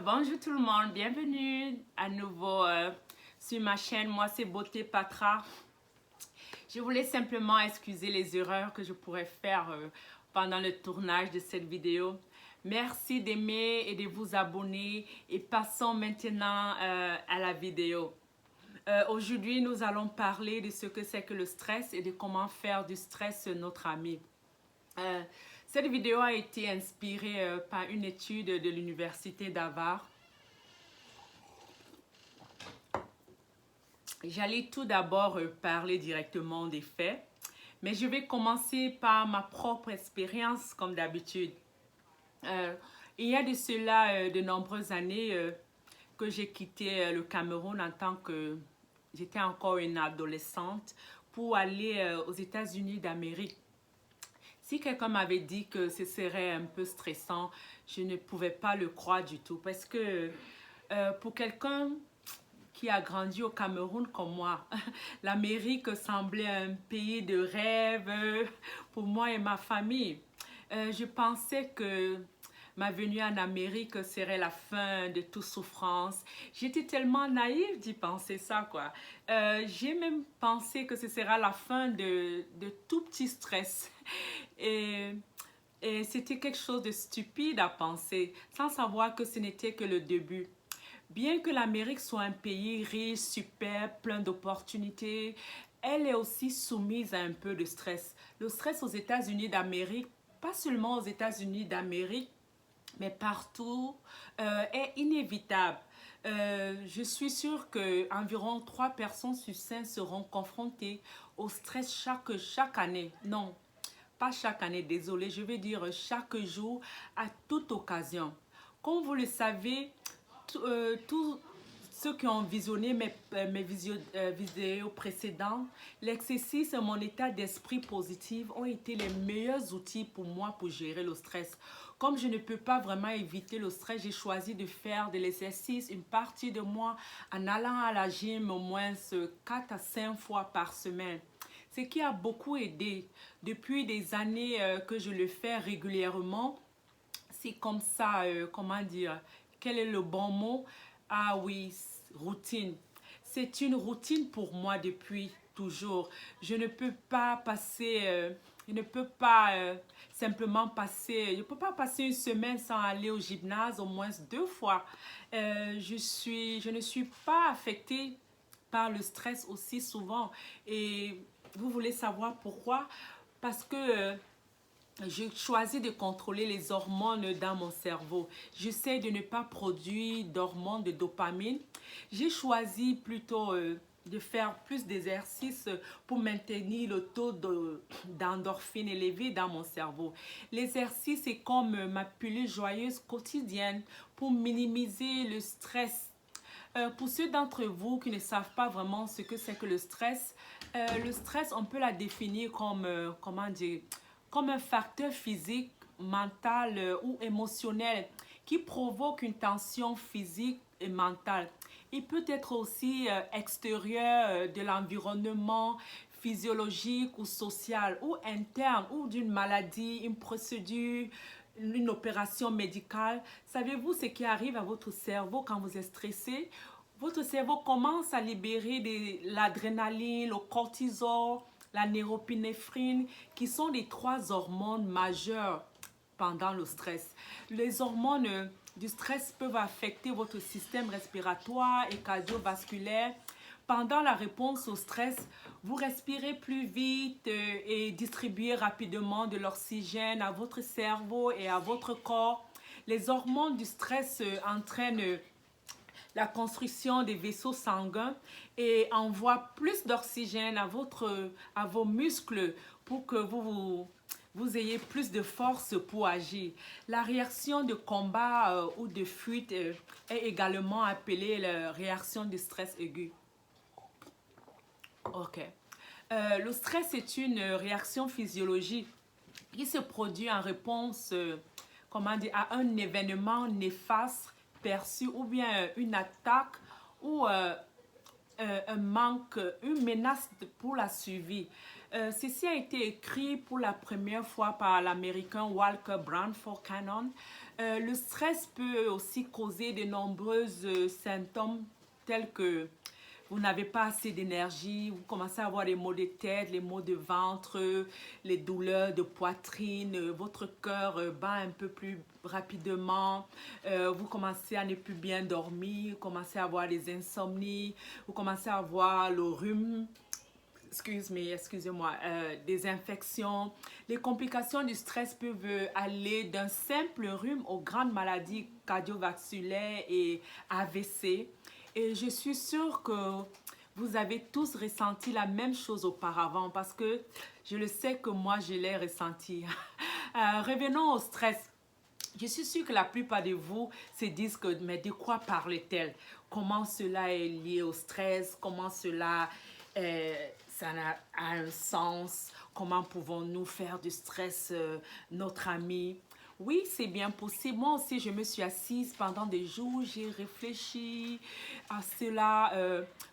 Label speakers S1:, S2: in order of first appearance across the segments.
S1: Bonjour tout le monde, bienvenue à nouveau sur ma chaîne. Moi c'est Beauté Patra. Je voulais simplement excuser les erreurs que je pourrais faire pendant le tournage de cette vidéo. Merci d'aimer et de vous abonner et passons maintenant à la vidéo. Aujourd'hui nous allons parler de ce que c'est que le stress et de comment faire du stress notre ami. Cette vidéo a été inspirée par une étude de l'université d'Harvard. J'allais tout d'abord parler directement des faits, mais je vais commencer par ma propre expérience comme d'habitude. Il y a de cela de nombreuses années que j'ai quitté le Cameroun en tant que j'étais encore une adolescente pour aller aux États-Unis d'Amérique. Si quelqu'un m'avait dit que ce serait un peu stressant, je ne pouvais pas le croire du tout. Parce que pour quelqu'un qui a grandi au Cameroun comme moi, l'Amérique semblait un pays de rêve pour moi et ma famille. Je pensais que ma venue en Amérique serait la fin de toute souffrance. J'étais tellement naïve d'y penser ça, quoi. J'ai même pensé que ce sera la fin de tout petit stress. Et, et c'était quelque chose de stupide à penser, sans savoir que ce n'était que le début. Bien que l'Amérique soit un pays riche, super, plein d'opportunités, elle est aussi soumise à un peu de stress. Le stress aux États-Unis d'Amérique, pas seulement aux États-Unis d'Amérique, mais partout, est inévitable. Je suis sûre qu'environ 3 personnes sur 5 seront confrontées au stress chaque année. Non, pas chaque année, désolé, je vais dire chaque jour, à toute occasion. Comme vous le savez, tous ceux qui ont visionné mes vidéos précédentes, l'exercice et mon état d'esprit positif ont été les meilleurs outils pour moi pour gérer le stress. Comme je ne peux pas vraiment éviter le stress, j'ai choisi de faire de l'exercice une partie de moi en allant à la gym au moins 4 à 5 fois par semaine. Ce qui a beaucoup aidé. Depuis des années que je le fais régulièrement, c'est comme ça, comment dire, quel est le bon mot? Ah oui, routine. C'est une routine pour moi depuis toujours. Je ne peux pas passer, je ne peux pas simplement passer, je peux pas passer une semaine sans aller au gymnase au moins 2 fois. Je ne suis pas affectée par le stress aussi souvent. Et vous voulez savoir pourquoi? Parce que je choisis de contrôler les hormones dans mon cerveau. J'essaie de ne pas produire d'hormones de dopamine. J'ai choisi plutôt de faire plus d'exercices pour maintenir le taux d'endorphine élevé dans mon cerveau. L'exercice est comme ma pilule joyeuse quotidienne pour minimiser le stress. Pour ceux d'entre vous qui ne savent pas vraiment ce que c'est que le stress, on peut la définir comme, comment dire, comme un facteur physique, mental ou émotionnel qui provoque une tension physique et mentale. Il peut être aussi extérieur de l'environnement physiologique ou social ou interne ou d'une maladie, une procédure, une opération médicale. Savez-vous ce qui arrive à votre cerveau quand vous êtes stressé? Votre cerveau commence à libérer de l'adrénaline, le cortisol, la neuropinéphrine, qui sont les 3 hormones majeures pendant le stress. Les hormones du stress peuvent affecter votre système respiratoire et cardiovasculaire. Pendant la réponse au stress, vous respirez plus vite et distribuez rapidement de l'oxygène à votre cerveau et à votre corps. Les hormones du stress entraînent la construction des vaisseaux sanguins et envoie plus d'oxygène à vos muscles pour que vous ayez plus de force pour agir. La réaction de combat ou de fuite est également appelée la réaction de stress aigu. Ok. Le stress est une réaction physiologique qui se produit en réponse comment dire, à un événement néfaste perçu ou bien une attaque ou un manque, une menace pour la survie. Ceci a été écrit pour la première fois par l'Américain Walker Branford Cannon. Le stress peut aussi causer de nombreux symptômes tels que vous n'avez pas assez d'énergie, vous commencez à avoir les maux de tête, les maux de ventre, les douleurs de poitrine, votre cœur bat un peu plus rapidement, vous commencez à ne plus bien dormir, vous commencez à avoir des insomnies, vous commencez à avoir le rhume, excusez-moi, des infections. Les complications du stress peuvent aller d'un simple rhume aux grandes maladies cardiovasculaires et AVC. Et je suis sûre que vous avez tous ressenti la même chose auparavant parce que je le sais que moi, je l'ai ressenti. Revenons au stress. Je suis sûre que la plupart de vous se disent que, mais de quoi parle-t-elle? Comment cela est lié au stress? Comment cela, ça a un sens? Comment pouvons-nous faire du stress notre ami? Oui, c'est bien possible. Moi aussi, je me suis assise pendant des jours, j'ai réfléchi à cela.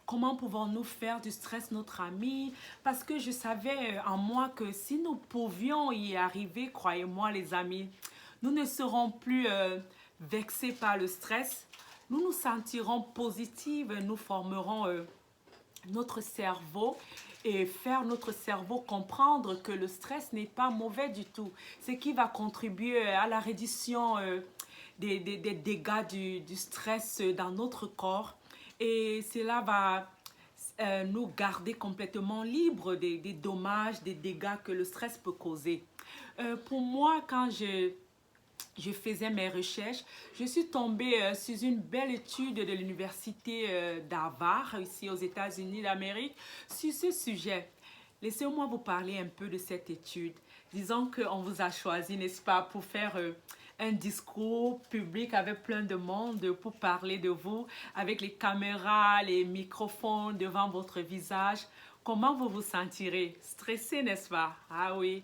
S1: Comment pouvons-nous faire du stress notre ami? Parce que je savais en moi que si nous pouvions y arriver, croyez-moi les amis, nous ne serons plus vexés par le stress. Nous nous sentirons positifs, nous formerons notre cerveau et faire notre cerveau comprendre que le stress n'est pas mauvais du tout. Ce qui va contribuer à la réduction des dégâts du stress dans notre corps. Et cela va nous garder complètement libres des dommages, des dégâts que le stress peut causer. Pour moi, quand je faisais mes recherches, je suis tombée sur une belle étude de l'université d'Harvard, ici aux États-Unis d'Amérique, sur ce sujet. Laissez-moi vous parler un peu de cette étude. Disons qu'on vous a choisi, n'est-ce pas, pour faire un discours public avec plein de monde, pour parler de vous, avec les caméras, les microphones devant votre visage. Comment vous vous sentirez? Stressé, n'est-ce pas? Ah oui,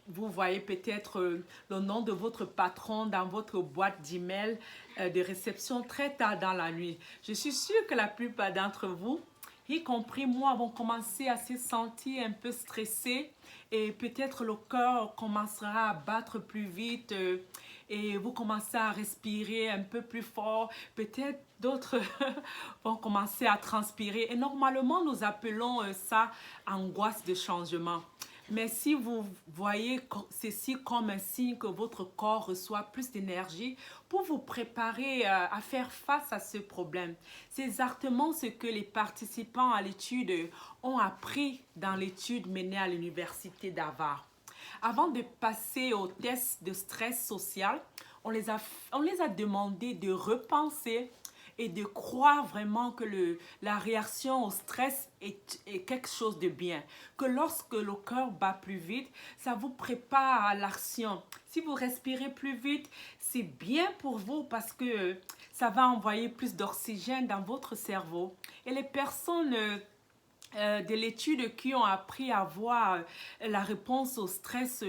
S1: vous voyez peut-être le nom de votre patron dans votre boîte d'email de réception très tard dans la nuit. Je suis sûre que la plupart d'entre vous, y compris moi, vont commencer à se sentir un peu stressés et peut-être le cœur commencera à battre plus vite et vous commencez à respirer un peu plus fort. Peut-être d'autres vont commencer à transpirer. Et normalement, nous appelons ça angoisse de changement. Mais si vous voyez ceci comme un signe que votre corps reçoit plus d'énergie pour vous préparer à faire face à ce problème. C'est exactement ce que les participants à l'étude ont appris dans l'étude menée à l'université d'Harvard. Avant de passer au test de stress social, on les a demandé de repenser et de croire vraiment que la réaction au stress est quelque chose de bien. Que lorsque le cœur bat plus vite, ça vous prépare à l'action. Si vous respirez plus vite, c'est bien pour vous parce que ça va envoyer plus d'oxygène dans votre cerveau. Et les personnes de l'étude qui ont appris à voir la réponse au stress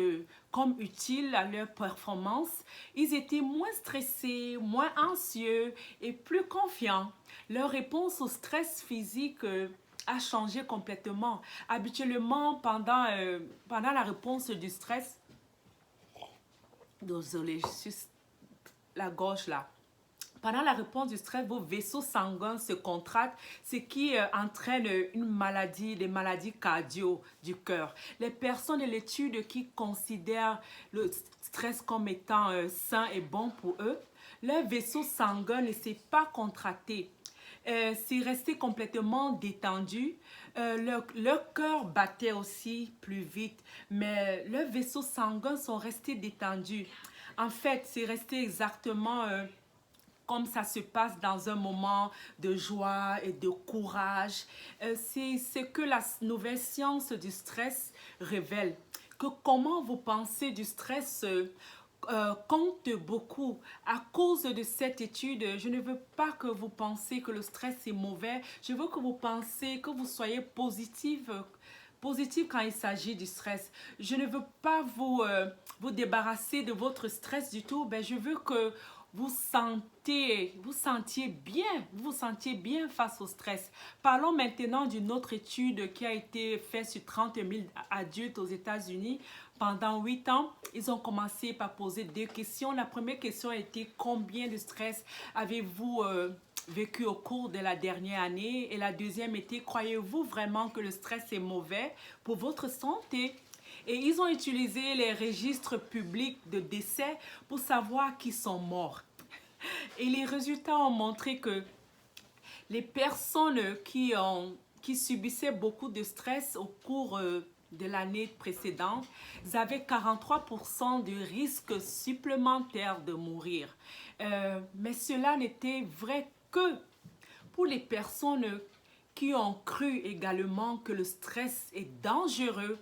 S1: comme utile à leur performance, ils étaient moins stressés, moins anxieux et plus confiants. Leur réponse au stress physique a changé complètement. Habituellement, pendant la réponse du stress, désolé, juste la gorge là. Pendant la réponse du stress, vos vaisseaux sanguins se contractent, ce qui entraîne des maladies cardio du cœur. Les personnes de l'étude qui considèrent le stress comme étant sain et bon pour eux, leur vaisseau sanguin ne s'est pas contracté. C'est resté complètement détendu. Leur cœur battait aussi plus vite, mais leurs vaisseaux sanguins sont restés détendus. En fait, c'est resté exactement comme ça se passe dans un moment de joie et de courage. C'est ce que la nouvelle science du stress révèle. Que comment vous pensez du stress compte beaucoup. À cause de cette étude, je ne veux pas que vous pensiez que le stress est mauvais. Je veux que vous pensiez, que vous soyez positif quand il s'agit du stress. Je ne veux pas vous débarrasser de votre stress du tout. Je veux que vous sentiez bien, vous sentiez bien face au stress. Parlons maintenant d'une autre étude qui a été faite sur 30 000 adultes aux États-Unis. Pendant 8 ans, ils ont commencé par poser 2 questions. La première question était: combien de stress avez-vous vécu au cours de la dernière année? Et la deuxième était: croyez-vous vraiment que le stress est mauvais pour votre santé? Et ils ont utilisé les registres publics de décès pour savoir qui sont morts. Et les résultats ont montré que les personnes qui subissaient beaucoup de stress au cours de l'année précédente, ils avaient 43% de risque supplémentaire de mourir. Mais cela n'était vrai que pour les personnes qui ont cru également que le stress est dangereux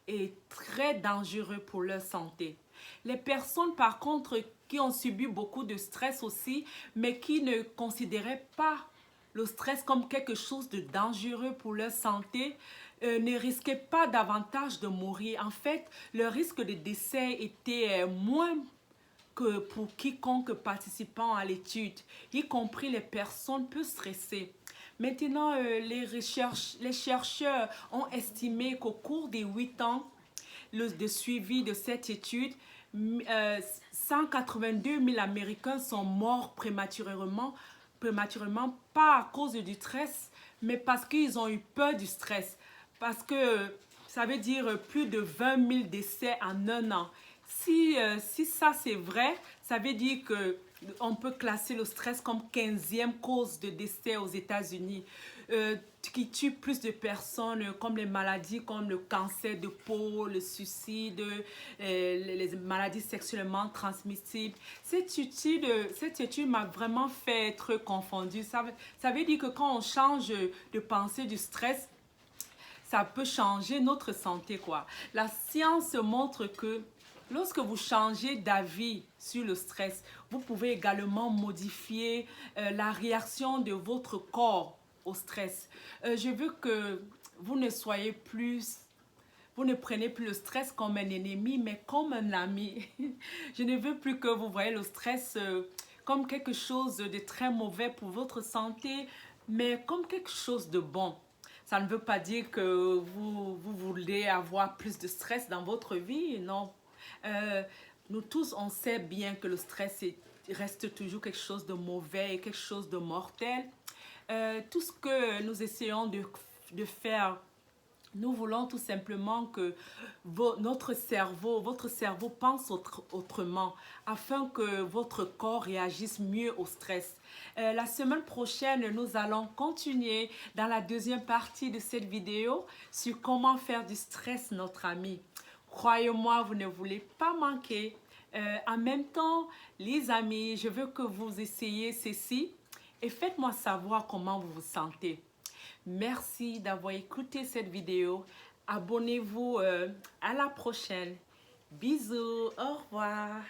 S1: et très dangereux pour leur santé. Les personnes, par contre, qui ont subi beaucoup de stress aussi, mais qui ne considéraient pas le stress comme quelque chose de dangereux pour leur santé, ne risquaient pas davantage de mourir. En fait, le risque de décès était moins que pour quiconque participant à l'étude, y compris les personnes peu stressées. Maintenant, les chercheurs ont estimé qu'au cours des 8 ans de suivi de cette étude, 182 000 Américains sont morts prématurément, pas à cause du stress, mais parce qu'ils ont eu peur du stress. Parce que ça veut dire plus de 20 000 décès en un an. Si ça c'est vrai, ça veut dire que on peut classer le stress comme 15e cause de décès aux États-Unis, qui tue plus de personnes, comme les maladies comme le cancer de peau, le suicide, les maladies sexuellement transmissibles. Cette étude m'a vraiment fait être confondue. Ça veut dire que quand on change de pensée du stress, ça peut changer notre santé, quoi. La science montre que lorsque vous changez d'avis sur le stress, vous pouvez également modifier la réaction de votre corps au stress. Je veux que vous ne soyez plus, vous ne prenez plus le stress comme un ennemi, mais comme un ami. Je ne veux plus que vous voyez le stress comme quelque chose de très mauvais pour votre santé, mais comme quelque chose de bon. Ça ne veut pas dire que vous voulez avoir plus de stress dans votre vie, non. Nous tous, on sait bien que le stress reste toujours quelque chose de mauvais et quelque chose de mortel. Tout ce que nous essayons de faire, nous voulons tout simplement que votre cerveau pense autrement afin que votre corps réagisse mieux au stress. La semaine prochaine, nous allons continuer dans la deuxième partie de cette vidéo sur comment faire du stress notre ami. Croyez-moi, vous ne voulez pas manquer. En même temps, les amis, je veux que vous essayiez ceci et faites-moi savoir comment vous vous sentez. Merci d'avoir écouté cette vidéo. Abonnez-vous à la prochaine. Bisous, au revoir.